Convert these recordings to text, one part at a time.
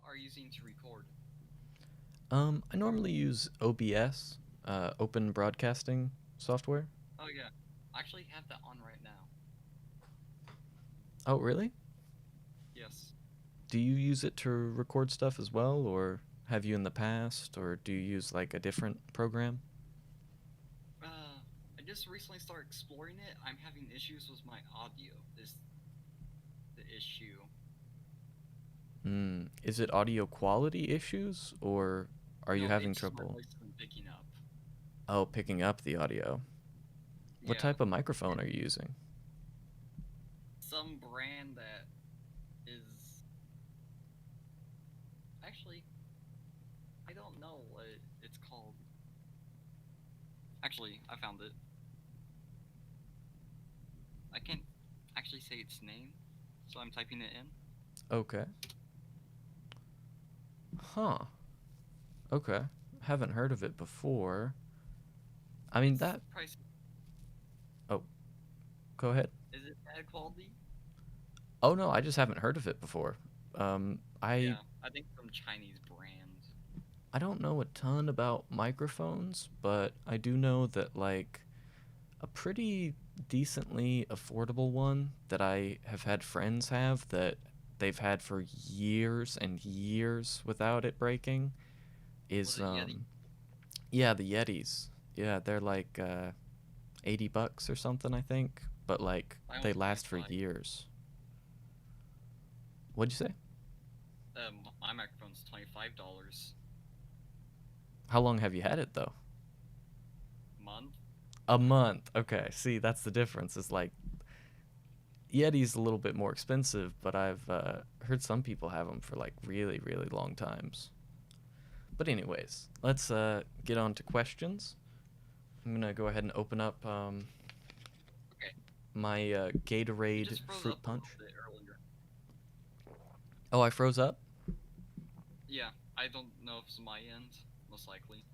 are you using to record? I normally use OBS, Open Broadcasting Software. Oh yeah, I actually have that on right now. Oh, really? Yes. Do you use it to record stuff as well, or have you in the past, or do you use like a different program? I just recently started exploring it. I'm having issues with my audio. Is the issue? Is it audio quality issues, or are you No, having it's just my trouble? voice isn't picking up. Oh, picking up the audio. What Yeah, type of microphone it, are you using? some brand that is actually I don't know what it's called. Actually, I found it. I can't actually say its name, so I'm typing it in. Okay. Huh. Okay. Haven't heard of it before. I mean It's that. price. Oh, go ahead. Is it bad quality? Oh no, I just haven't heard of it before. Um, I Yeah, I think some Chinese brand. I don't know a ton about microphones, but I do know that like a pretty decently affordable one that I have had friends have that they've had for years and years without it breaking Was is it Yeti? yeah, the Yetis. Yeah, they're like $80 or something, I think, but like Mine they was last for 25. years. What'd you say? My microphone's $25 How long have you had it though? a month. A month. Okay. See, that's the difference. Is like Yeti's a little bit more expensive, but I've heard some people have them for like really, really long times. But anyways, let's get on to questions. I'm gonna go ahead and open up Okay, my you Gatorade just froze fruit up a little punch. bit earlier. Oh, I froze up. Yeah, I don't know if it's my end, most likely.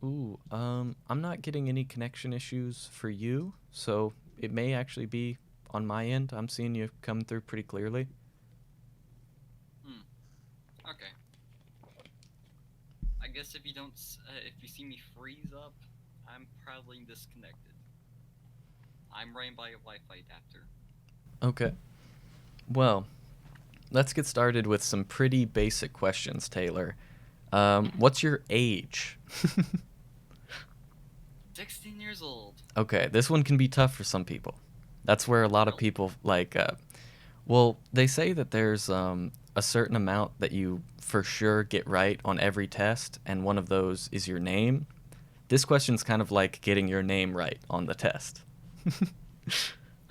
Ooh, I'm not getting any connection issues for you, so it may actually be on my end. I'm seeing you come through pretty clearly. Hmm. Okay. I guess if you don't, if you see me freeze up, I'm probably disconnected. I'm running by a Wi-Fi adapter. Okay. Well, let's get started with some pretty basic questions, Taylor. What's your age? 16 years old. Okay, this one can be tough for some people. That's where a lot of Really? people like. Well, they say that there's a certain amount that you for sure get right on every test, and one of those is your name. This question's kind of like getting your name right on the test.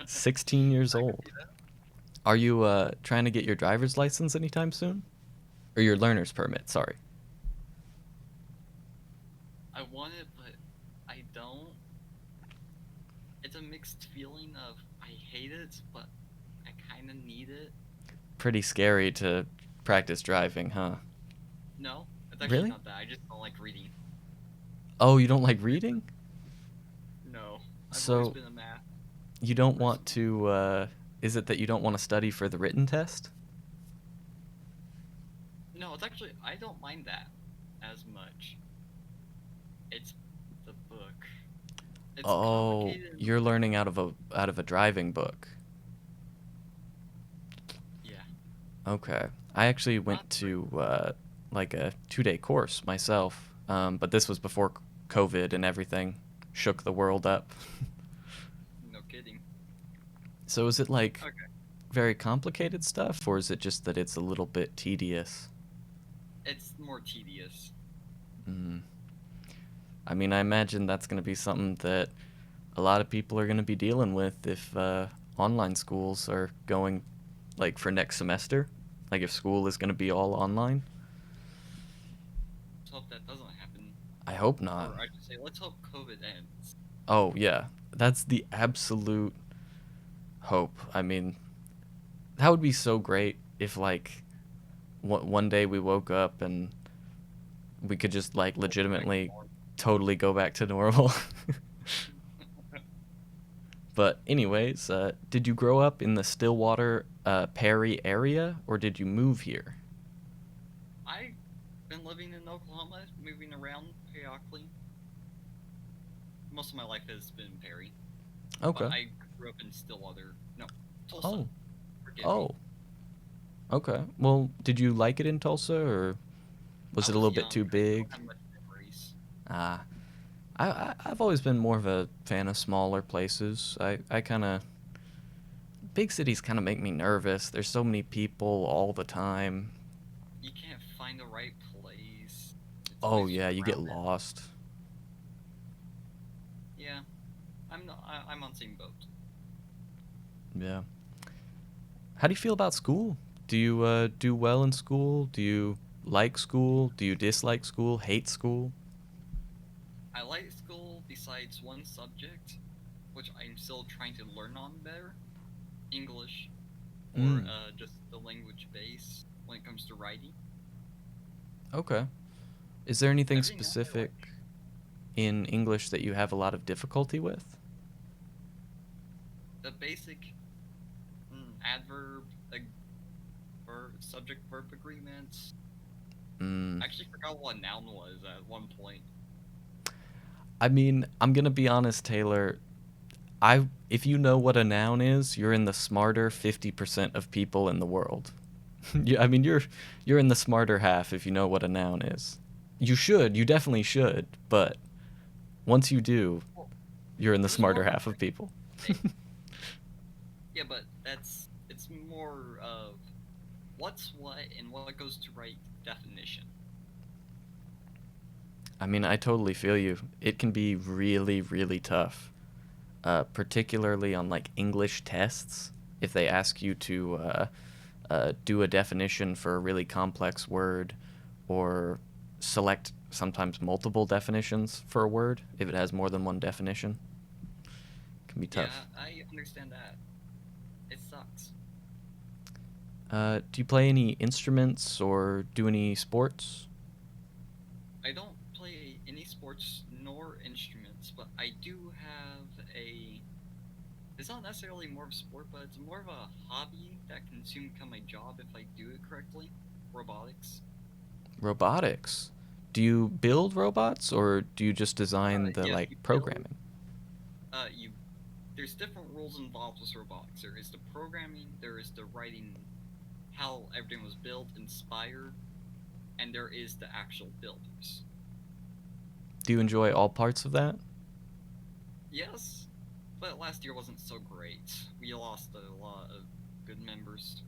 16 years I could see old. that. Are you trying to get your driver's license anytime soon? Or your learner's permit, sorry. I want it, but I don't. It's a mixed feeling of I hate it, but I kind of need it. Pretty scary to practice driving, huh? No, it's actually Really? not that. I just don't like reading. Oh, you don't like reading? No, I've always So been a math you don't want person. to, is it that you don't want to study for the written test? No, it's actually I don't mind that as much. It's the book. It's Oh, complicated in the you're book. learning out of a driving book. Yeah, Okay. I actually not went the written. to like a 2-day course myself, but this was before COVID and everything shook the world up. No kidding. So is it like Okay, very complicated stuff, or is it just that it's a little bit tedious? it's more tedious. Mm. I mean, I imagine that's going to be something that a lot of people are going to be dealing with if online schools are going like for next semester. Like if school is going to be all online. Let's hope that doesn't happen, I hope not. or I should say, let's hope COVID ends. Oh, yeah. That's the absolute hope. I mean, that would be so great if like one day we woke up and we could just like We'll go back to legitimately normal. totally go back to normal. But anyways, did you grow up in the Stillwater Perry area or did you move here? I've been living in Oklahoma, moving around periodically. Most of my life has been Perry, but Okay. I grew up in Stillwater. No, Tulsa. Oh. Forgive me. Oh. Okay. Well, did you like it in Tulsa, or I was it a was little bit young. too I don't big? have much memories. Ah. I've always been more of a fan of smaller places. I kind of big cities kind of make me nervous. There's so many people all the time. You can't find the right place. It's Oh always yeah, you get crowded. lost. Yeah, I'm not. I'm on the same boat. Yeah. How do you feel about school? Do you do well in school? Do you like school? Do you dislike school? Hate school? I like school besides one subject, which I'm still trying to learn on better, English, or Mm. just the language base when it comes to writing. Okay. Is there anything Everything else I specific like. in English that you have a lot of difficulty with? The basic adverb, subject verb agreements. Mm. I actually forgot what noun was at one point. I mean, I'm gonna be honest, Taylor. I if you know what a noun is, you're in the smarter 50% of people in the world. I mean, you're in the smarter half if you know what a noun is. You should, you definitely should, but once you do, Well, you're in the it was more smarter of a half of people. thing. Yeah, but it's more of what's what and what goes to right definition. I mean, I totally feel you. It can be really, really tough, particularly on like English tests. If they ask you to do a definition for a really complex word, or select sometimes multiple definitions for a word if it has more than one definition, it can be Yeah, tough. I understand that. It sucks. Do you play any instruments or do any sports? I don't play any sports nor instruments, but I do have a. It's not necessarily more of a sport, but it's more of a hobby that can soon become a job if I do it correctly. Robotics. Robotics. Do you build robots or do you just design the Yeah, like you build. programming? You. There's different rules involved with robotics. There is the programming. There is the writing, how everything was built, inspired, and there is the actual builders. Do you enjoy all parts of that? Yes, but last year wasn't so great. We lost a lot of good members.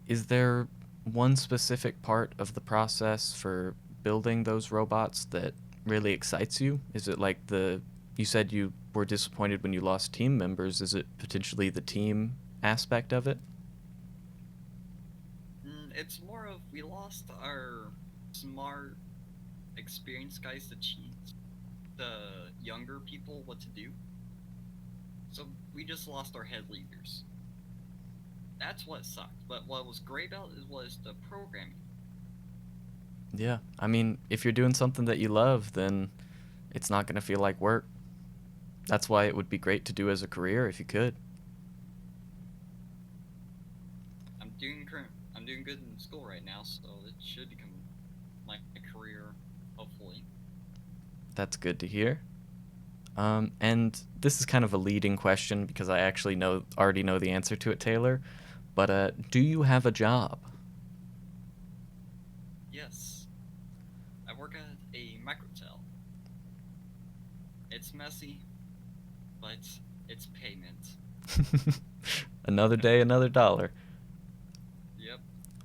Is there one specific part of the process for building those robots that really excites you? Is it like you said you were disappointed when you lost team members. Is it potentially the team aspect of it? It's more of we lost our smart, experienced guys to teach the younger people what to do. So we just lost our head leaders. That's what sucked. But what was great about it was the programming. Yeah. I mean, if you're doing something that you love, then it's not going to feel like work. That's why it would be great to do as a career if you could. I'm doing good in school right now, so it should become my career, hopefully. That's good to hear. And this is kind of a leading question because I actually already know the answer to it, Taylor. But do you have a job? Yes, I work at a microtel. It's messy, but it's payment. Another day, another dollar. Yep.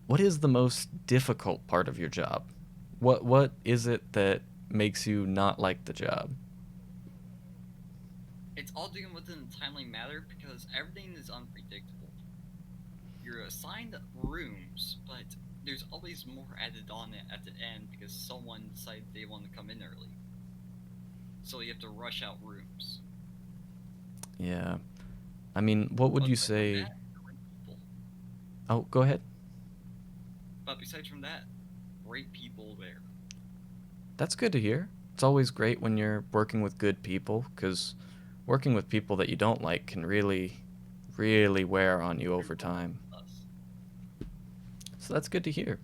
What is the most difficult part of your job? What is it that makes you not like the job? It's all done within a timely manner because everything is unpredictable. You're assigned rooms, but there's always more added on it at the end because someone decided they want to come in early. So you have to rush out rooms. Yeah. I mean, what would But you aside from say? that, great people. Oh, go ahead. But besides from that, great people there. That's good to hear. It's always great when you're working with good people because working with people that you don't like can really, really wear on you over Everyone time. loves us. So that's good to hear.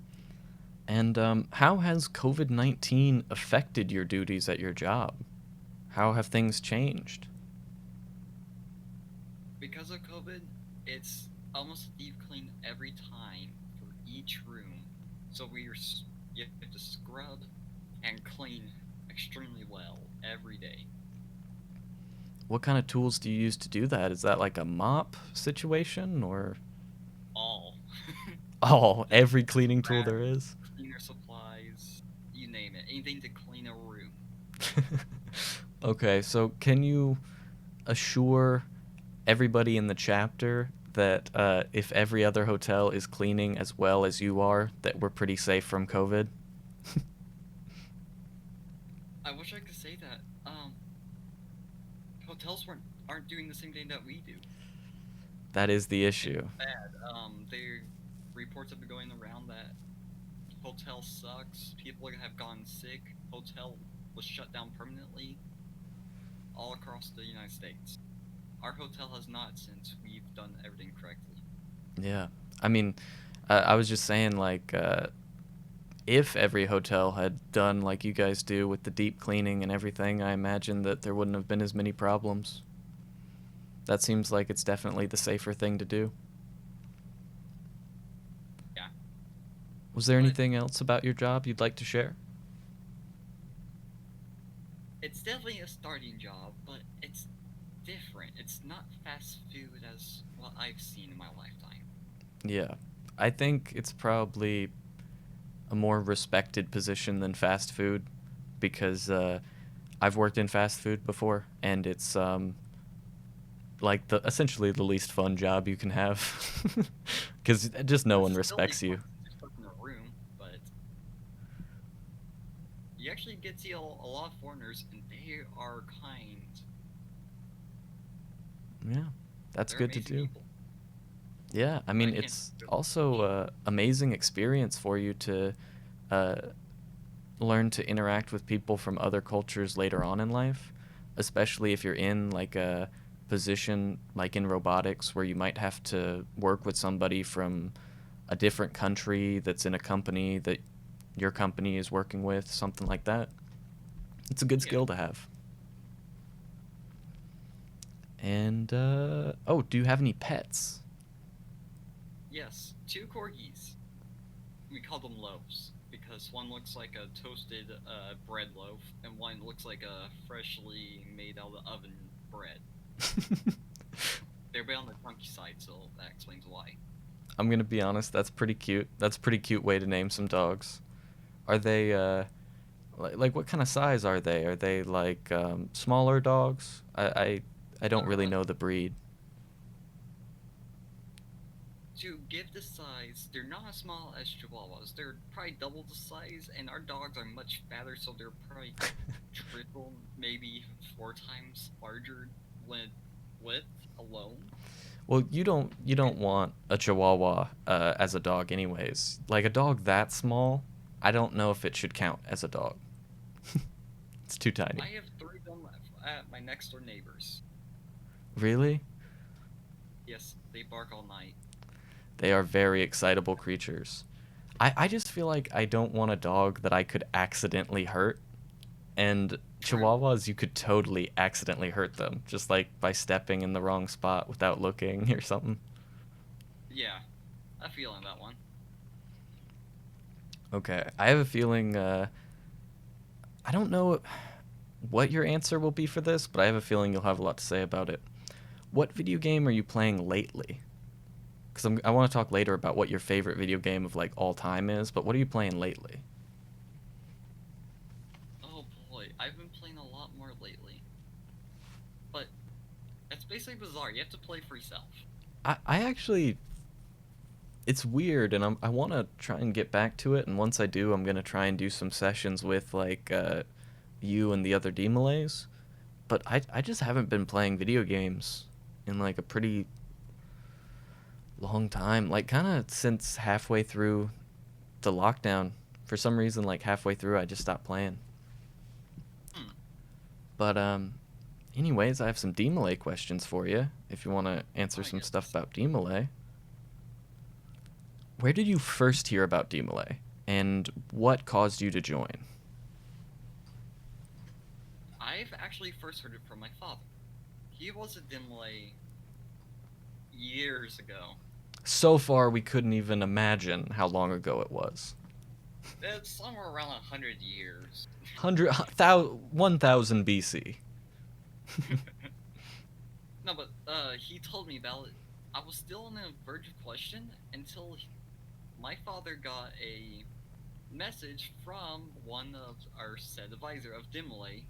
And how has COVID-19 affected your duties at your job? How have things changed? Because of COVID, it's almost a deep clean every time for each room. So you have to scrub and clean extremely well every day. What kind of tools do you use to do that? Is that like a mop situation or All. oh, every cleaning tool there Brad, is? cleaner supplies, you name it. Anything to clean a room. Okay, so can you assure everybody in the chapter that if every other hotel is cleaning as well as you are, that we're pretty safe from COVID? I wish I could say that. Hotels aren't doing the same thing that we do. That is the It's issue. bad. Reports have been going around that hotel sucks. People have gone sick. Hotel was shut down permanently all across the United States. Our hotel has not, since we've done everything correctly. Yeah. I mean, I was just saying, like, if every hotel had done like you guys do with the deep cleaning and everything, I imagine that there wouldn't have been as many problems. That seems like it's definitely the safer thing to do. Yeah. Was there But anything else about your job you'd like to share? it's definitely a starting job, but it's different. It's not fast food as what I've seen in my lifetime. Yeah. I think it's probably a more respected position than fast food because I've worked in fast food before and it's like the essentially the least fun job you can have because just no This one is still respects you. fun since you're stuck in a room, but you actually get to see a lot of foreigners, and they are kind. Yeah, that's They're good to amazing do. people. Yeah, I I mean can't it's really also amazing experience for you to uh, learn to interact with people from other cultures later on in life, especially if you're in like a position like in robotics where you might have to work with somebody from a different country that's in a company that your company is working with, something like that. It's a good Yeah. skill to have. And oh, do you have any pets? Yes, two corgis. We call them loaves because one looks like a toasted bread loaf, and one looks like a freshly made out of the oven bread. They're a bit on the chunky side, so that explains why. I'm gonna be honest, that's pretty cute. That's a pretty cute way to name some dogs. Are they like what kind of size are they? Are they like smaller dogs? I don't really Uh, know the breed. to give the size, they're not as small as Chihuahuas. They're probably double the size, and our dogs are much fatter, so they're probably triple, maybe 4 times larger with width alone. Well, you don't want a Chihuahua as a dog anyways. Like a dog that small, I don't know if it should count as a dog. It's too I tiny. have 3 of them at my next door neighbors. Really? Yes, they bark all night. They are very excitable creatures. I just feel like I don't want a dog that I could accidentally hurt. And True. Chihuahuas, you could totally accidentally hurt them, just like by stepping in the wrong spot without looking or something. Yeah, I feel on that one. Okay, I have a feeling. I don't know what your answer will be for this, but I have a feeling you'll have a lot to say about it. What video game are you playing lately? Because I want to talk later about what your favorite video game of like all time is, but what are you playing lately? Oh boy, I've been playing a lot more lately. But it's basically bizarre. You have to play for yourself. I actually, it's weird, and I want to try and get back to it. And once I do, I'm gonna try and do some sessions with like you and the other DeMolays. But I just haven't been playing video games in like a pretty long time, like kind of since halfway through the lockdown. For some reason, like halfway through, I just stopped playing. Hmm. But anyways, I have some DeMolay questions for you if you want to answer Oh some stuff yes. about DeMolay. Where did you first hear about DeMolay, and what caused you to join? I've actually first heard it from my father. He was a DeMolay years ago. So far, we couldn't even imagine how long ago it was. It's somewhere around 100 years. 1000 BC. No, but he told me about it. I was still on the verge of question until my father got a message from one of our said advisor of DeMolay.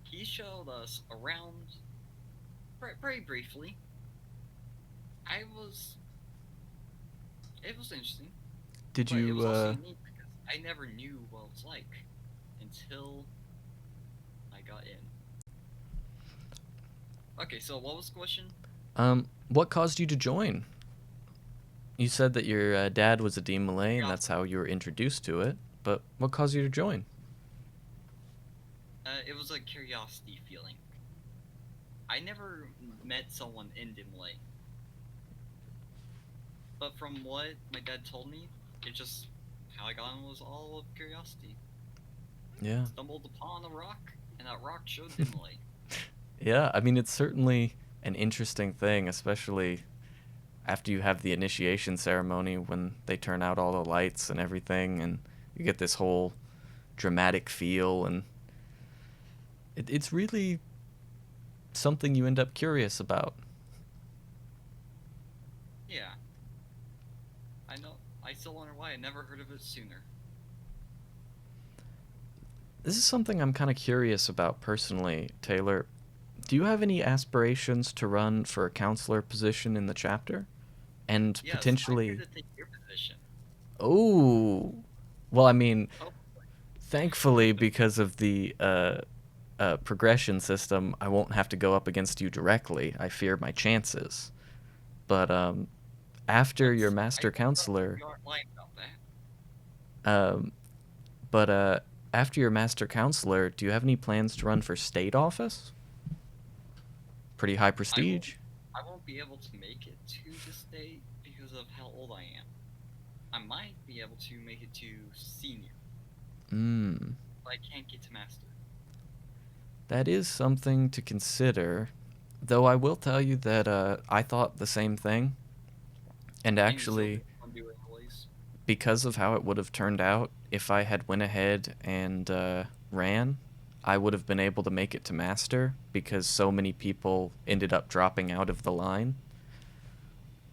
He showed us around very briefly. It was interesting, Did but it was also you, unique because I never knew what it was like until I got in. Okay, so what was the question? what caused you to join? You said that your dad was a DeMolay, and Yeah. that's how you were introduced to it, but what caused you to join? It was a curiosity feeling. I never met someone in DeMolay, but from what my dad told me, it just how I got in was all of curiosity. Yeah. Stumbled upon a rock, and that rock showed DeMolay. Yeah, I mean, it's certainly an interesting thing, especially after you have the initiation ceremony when they turn out all the lights and everything, and you get this whole dramatic feel, and it's really something you end up curious about. Yeah, I know. I still wonder why I never heard of it sooner. This is something I'm kind of curious about personally, Taylor. Do you have any aspirations to run for a counselor position in the chapter? And Yes, I'm here potentially. to take your position. Oh. Well, I mean, Oh, thankfully, because of the progression system, I won't have to go up against you directly. I fear my chances. But after your I master don't know if counselor, you aren't lying about that. um, but after your master counselor, do you have any plans to run for state office? Pretty high prestige. I won't be able to make it to the state because of how old I am. I might be able to make it to senior, but I can't get to master. That is something to consider. Though I will tell you that I thought the same thing. And And so actually, I'm doing always. because of how it would have turned out, if I had went ahead and ran, I would have been able to make it to master because so many people ended up dropping out of the line.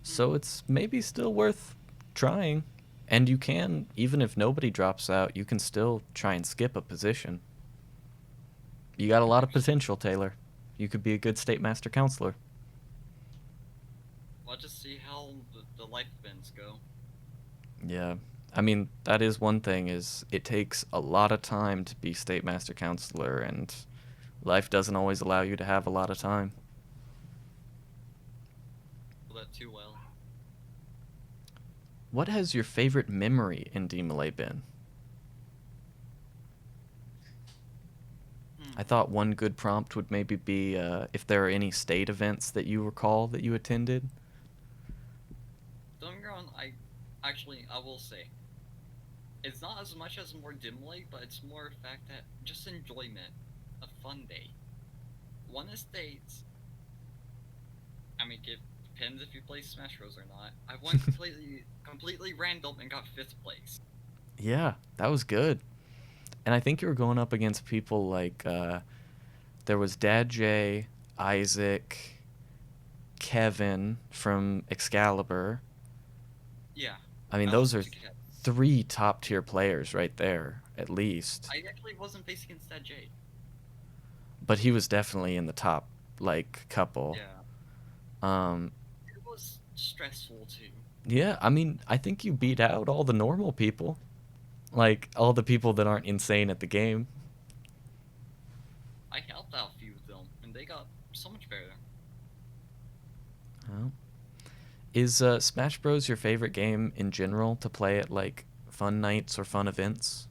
So it's maybe still worth trying. And you can, even if nobody drops out, you can still try and skip a position. You got a lot of potential, Taylor. You could be a good state master counselor. I'll just see how the life events go. Yeah. I mean, that is one thing is it takes a lot of time to be state master counselor, and life doesn't always allow you to have a lot of time. Well, that too well. What has your favorite memory in DeMolay been? I thought one good prompt would maybe be if there are any state events that you recall that you attended. Don't get me wrong, I will say, it's not as much as more dimly, but it's more a fact that just enjoyment, a fun day. One of the states, I mean, it depends if you play Smash Bros or not. I went completely random and got 5th place. Yeah, that was good. And I think you were going up against people like there was Dad J, Isaac, Kevin from Excalibur. Yeah. I mean, those are 3 top tier players right there, at least. I actually wasn't facing against Dad J. But he was definitely in the top, like, couple. Yeah. It was stressful too. Yeah, I mean, I think you beat out all the normal people. Like, all the people that aren't insane at the game. I helped out a few of them, and they got so much better. Oh. Is Smash Bros. Your favorite game in general to play at, like, fun nights or fun events?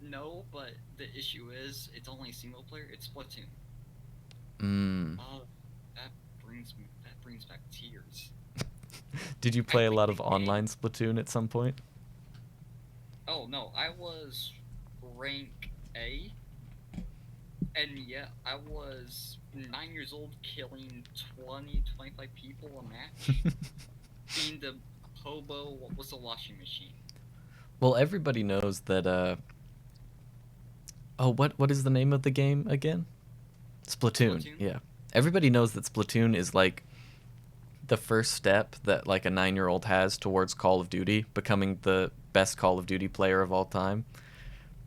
No, but the issue is, it's only single player. It's Splatoon. Mmm. Oh, that brings back tears. Did you I play a think lot the of game. online Splatoon at some point? Oh no, I was rank A, and yeah, I was 9 years old, killing 20, 25 people a match, being the hobo. What was a washing machine? Well, everybody knows that. Oh, what is the name of the game again? Splatoon. Splatoon. Yeah. Everybody knows that Splatoon is like the first step that like a 9-year-old has towards Call of Duty becoming the best Call of Duty player of all time.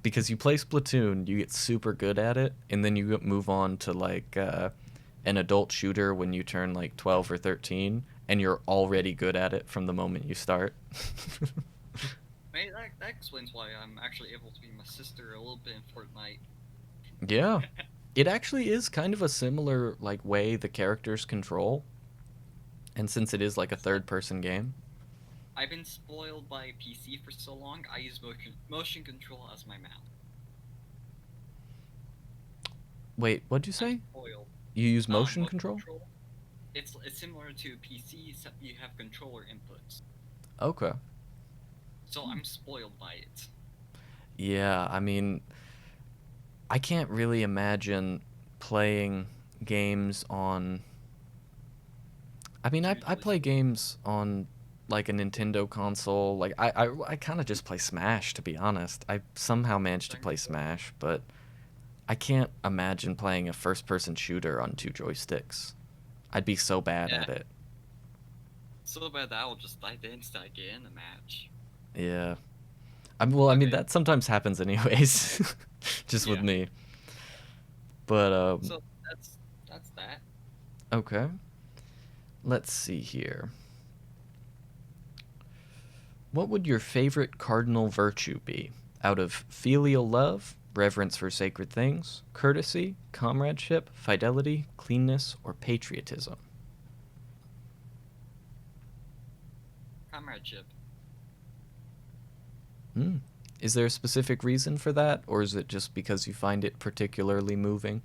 Because you play Splatoon, you get super good at it, and then you move on to like an adult shooter when you turn like 12 or 13, and you're already good at it from the moment you start. Maybe that explains why I'm actually able to be my sister a little bit in Fortnite. Yeah. It actually is kind of a similar like way the characters control, and since it is like a It's like third person game. I've been spoiled by PC for so long. I use motion control as my mouse. Wait, what'd you I'm say? spoiled. You use motion Motion control? control. It's similar to PC, except you have controller inputs. Okay. So I'm spoiled by it. Yeah, I mean, I can't really imagine playing games on. I mean, I Two play joysticks. games on like a Nintendo console. Like I kind of just play Smash, to be honest. I somehow managed to Same play here. Smash, but I can't imagine playing a first person shooter on two joysticks. I'd be so bad Yeah. at it. So bad that I'll just die the instant I get in the match. Yeah. Well, I mean Okay. that sometimes happens anyways, just with Yeah. me. But So that's that. okay. Let's see here. What would your favorite cardinal virtue be? Out of filial love, reverence for sacred things, courtesy, comradeship, fidelity, cleanness, or patriotism? Comradeship. Hmm. Is there a specific reason for that, or is it just because you find it particularly moving?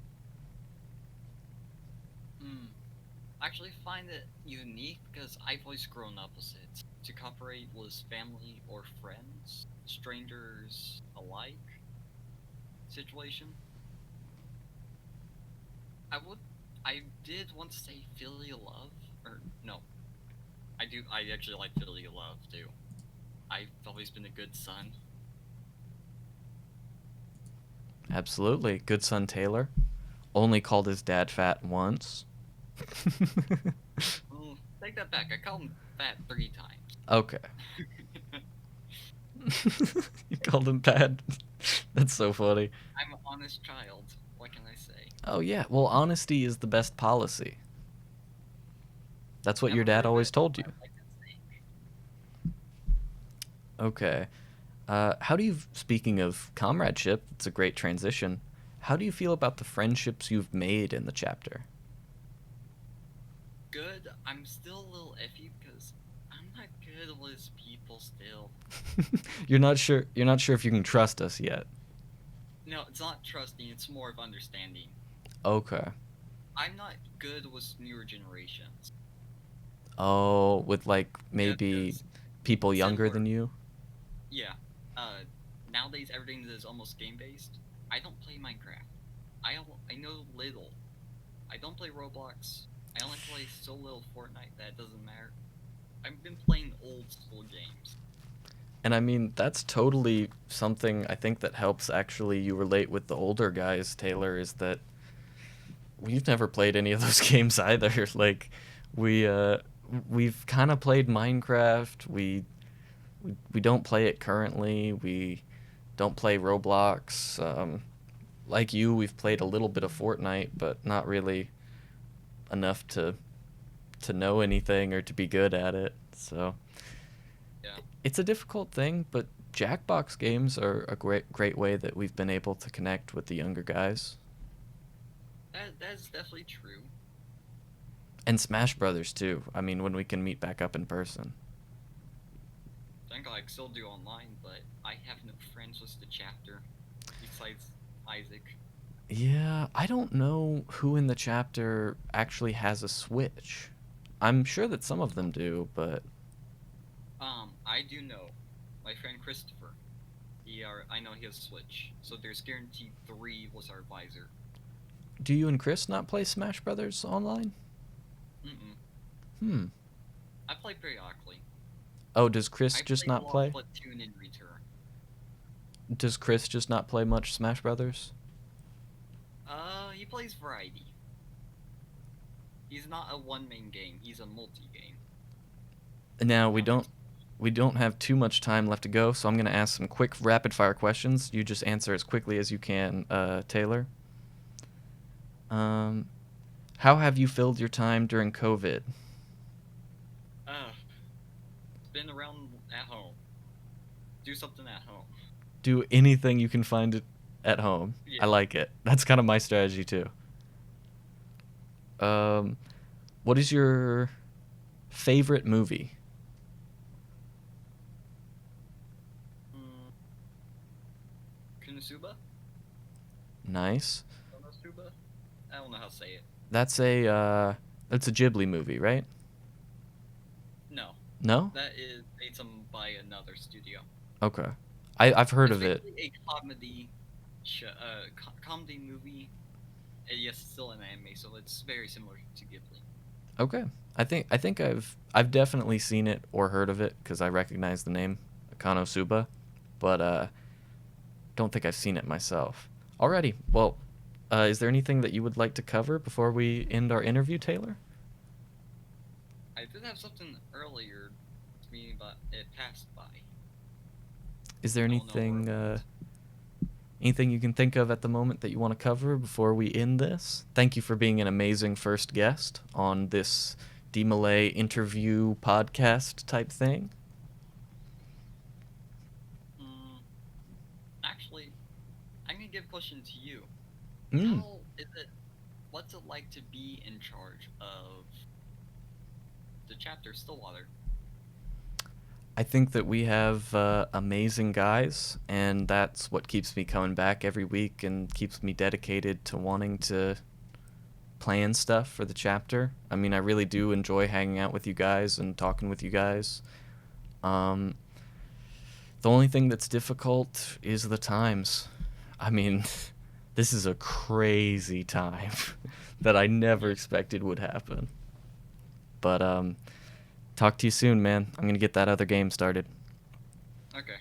Hmm. I actually find it unique because I've always grown up with it. To cooperate with family or friends, strangers alike situation. I would. I did want to say filial love, or no. I do. I actually like filial love too. I've always been a good son. Absolutely. Good son Taylor. Only called his dad fat once. Take that back. I called him fat 3 times. Okay. You called him bad. That's so funny. I'm an honest child. What can I say? Oh yeah. Well, honesty is the best policy. That's what your Never dad heard of always it. told I you. like that saying. Okay. How do you, speaking of comradeship, it's a great transition. How do you feel about the friendships you've made in the chapter? Good. I'm still a little iffy because I'm not good with people still. You're not sure if you can trust us yet. No, it's not trusting. It's more of understanding. Okay. I'm not good with newer generations. Oh, with like Yeah, maybe because people younger similar. than you? Yeah. Nowadays everything is almost game based. I don't play Minecraft. I know little. I don't play Roblox. I only play so little Fortnite that it doesn't matter. I've been playing old school games. And I mean, that's totally something I think that helps actually you relate with the older guys, Taylor, is that we've never played any of those games either. Like we we've kind of played Minecraft. We don't play it currently. We don't play Roblox. Like you, we've played a little bit of Fortnite, but not really enough to know anything or to be good at it. So Yeah. it's a difficult thing, but Jackbox games are a great way that we've been able to connect with the younger guys. That's definitely true. And Smash Brothers too. I mean, when we can meet back up in person. Thank God I still do online, but I have no friends with the chapter besides Isaac. Yeah, I don't know who in the chapter actually has a Switch. I'm sure that some of them do, but I do know. My friend Christopher. I know he has Switch, so there's guaranteed 3 was our visor. do you and Chris not play Smash Brothers online? Mm-mm. Hmm. I play periodically. Oh, does Chris I just played a not lot of play? Platoon in return. Does Chris just not play much Smash Brothers? He plays variety. He's not a one main game. He's a multi game. Now That makes we don't have too much time left to go, so I'm gonna ask some quick rapid fire questions. You just answer as quickly as you can, Taylor. Um, how have you filled your time during COVID? spin around at home. Do something at home. Do anything you can find it at home. Yeah. I like it. That's kind of my strategy too. Um, what is your favorite movie? Konosuba? Nice. Konosuba? I don't know how to say it. That's a Ghibli movie, right? No. No? That is made by another studio. Okay. I've heard It's of it. basically a comedy, comedy movie. Yes, it's still an anime, so it's very similar to Ghibli. Okay. I think I've definitely seen it or heard of it because I recognize the name Konosuba, but don't think I've seen it myself. Alrighty. Well, is there anything that you would like to cover before we end our interview, Taylor? I did have something earlier to me, but it passed by. Is there I don't know where anything it went. anything you can think of at the moment that you want to cover before we end this? Thank you for being an amazing first guest on this DeMolay interview podcast type thing. Actually, I'm gonna give a question to you. Mm. How is it? What's it like to be in charge of the chapter Stillwater? I think that we have amazing guys, and that's what keeps me coming back every week and keeps me dedicated to wanting to plan stuff for the chapter. I mean, I really do enjoy hanging out with you guys and talking with you guys. The only thing that's difficult is the times. I mean, this is a crazy time that I never expected would happen. But talk to you soon, man. I'm gonna get that other game started. Okay.